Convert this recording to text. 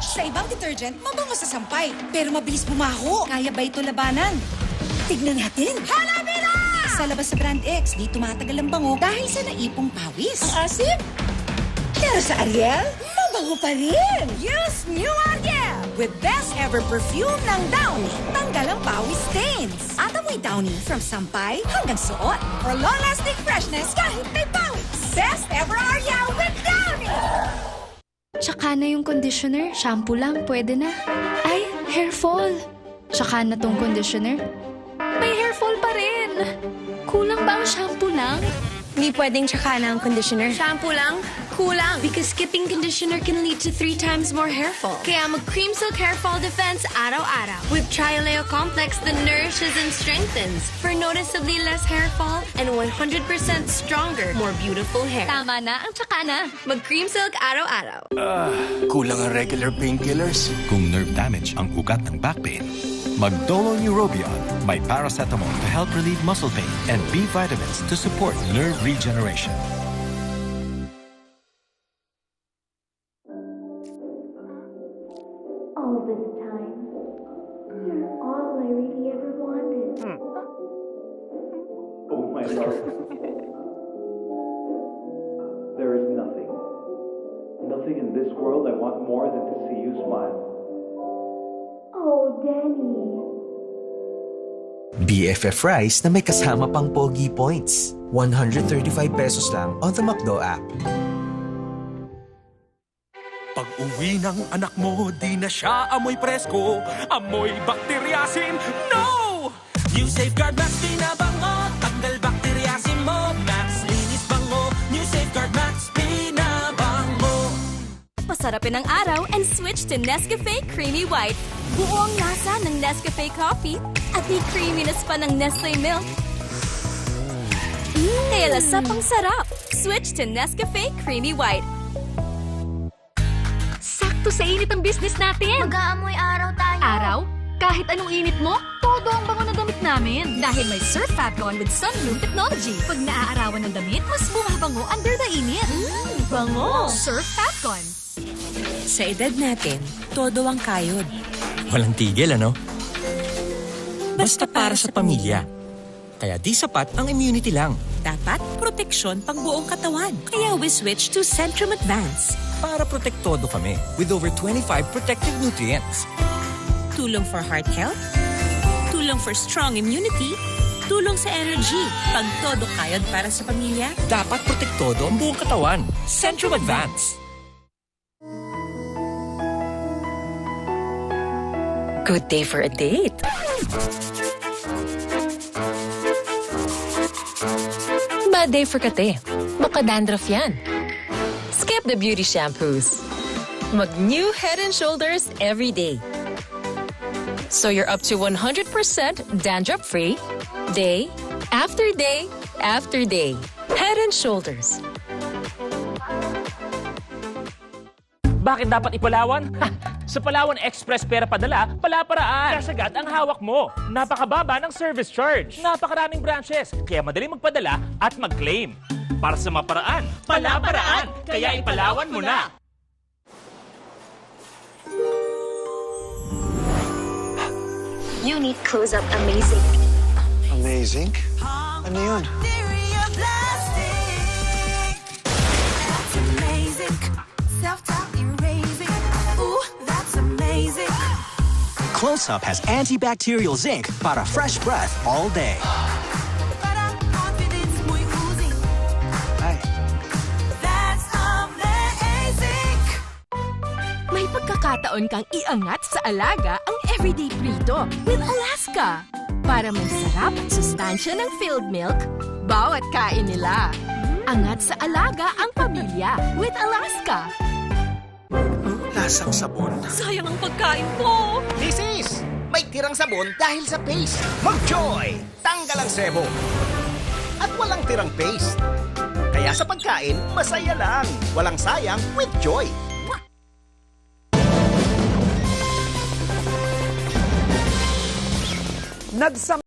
Sa ibang detergent, mabango sa sampay. Pero mabilis bumaho. Kaya ba ito labanan? Tignan natin. Hala, Mira! Sa labas sa Brand X, di tumatagal ang bango dahil sa naipong pawis. Ang asim? Pero sa Ariel, mabango pa rin. Use new Ariel with best ever perfume ng Downy. Tanggal ang pawis stains. At amoy Downy from sampay hanggang suot. For long-lasting freshness kahit may pawis. Best ever Ariel with Downy! Tsaka na yung conditioner, shampoo lang, pwede na. Ay, hair fall. Tsaka na tong conditioner. May hair fall pa rin. Kulang ba ang shampoo lang? Hindi pwedeng tsaka na ang conditioner. Shampoo lang? Kulang. Because skipping conditioner can lead to 3 times more hair fall. Kaya mag-Cream Silk Hair Fall Defense araw-araw. With Trioleo Complex that nourishes and strengthens for noticeably less hair fall and 100% stronger, more beautiful hair. Tama na ang tsaka na. Mag-Cream Silk araw-araw. Kulang ang regular painkillers. Kung nerve damage ang ugat ng back pain, mag-Dolo Neurobion. May paracetamol to help relieve muscle pain and B vitamins to support nerve regeneration. All this time, you're all I really ever wanted. Oh my love. There is nothing. Nothing in this world I want more than to see you smile. Oh, Danny. BFF Rice na may kasama pang Pogi Points. 135 pesos lang on the McDo app. Pag uwi ng anak mo, di na siya amoy presko, amoy bakteryasin. No! New Safeguard Max Pinabango, tanggal bakteryasin mo. Max Linis Bango, New Safeguard Max Pinabango. Pasarapin ang araw and switch to Nescafe Creamy White. Buo ang lasa ng Nescafe Coffee at may creaminess pa ng Nestle Milk. Kaya lasa pang sarap. Switch to Nescafe Creamy White. Sakto sa init ang business natin. Mag-aamoy araw tayo. Araw? Kahit anong init mo, todo ang bango na damit namin. Dahil may Surf Fabcon with Sunbloom Technology. Pag naaarawan ng damit, mas bumabango under the init. Bango! Surf Fabcon. Sa edad natin, todo ang kayod. Walang tigil, ano? Basta para sa pamilya. Kaya di sapat ang immunity lang. Dapat proteksyon pang buong katawan. Kaya we switch to Centrum Advance. Para protektodo kami with over 25 protective nutrients. Tulong for heart health, tulong for strong immunity, tulong sa energy. Pag todo kayod para sa pamilya, Dapat protektodo ang buong katawan. Centrum Advance. good day for a date. Bad day for kate. Baka dandruff yan. Skip the beauty shampoos. Mag-new Head and Shoulders every day. So you're up to 100% dandruff-free, day after day after day. Head and Shoulders. Bakit dapat ipalawan? Sa Palawan Express Pera Padala, pala-paraan. Kasagat ang hawak mo. Napakababa ng service charge. Napakaraming branches, kaya madali magpadala at mag-claim. Para sa maparaan, pala-paraan. Kaya ipalawan mo na. Unique Close-Up Amazing. Amazing? Ano yun? Close-Up has antibacterial zinc para fresh breath all day. May pagkakataon kang iangat sa alaga ang Everyday Prito with Alaska. Para may sarap at sustansya ng filled milk, bawat kain nila. Angat sa alaga ang pamilya with Alaska. Lasang sabon. Sayang ang pagkain ko. Misis, may tirang sabon dahil sa paste. Mag-Joy! Tanggal ang sebo. At walang tirang paste. Kaya sa pagkain, masaya lang. Walang sayang with Joy. Nagsama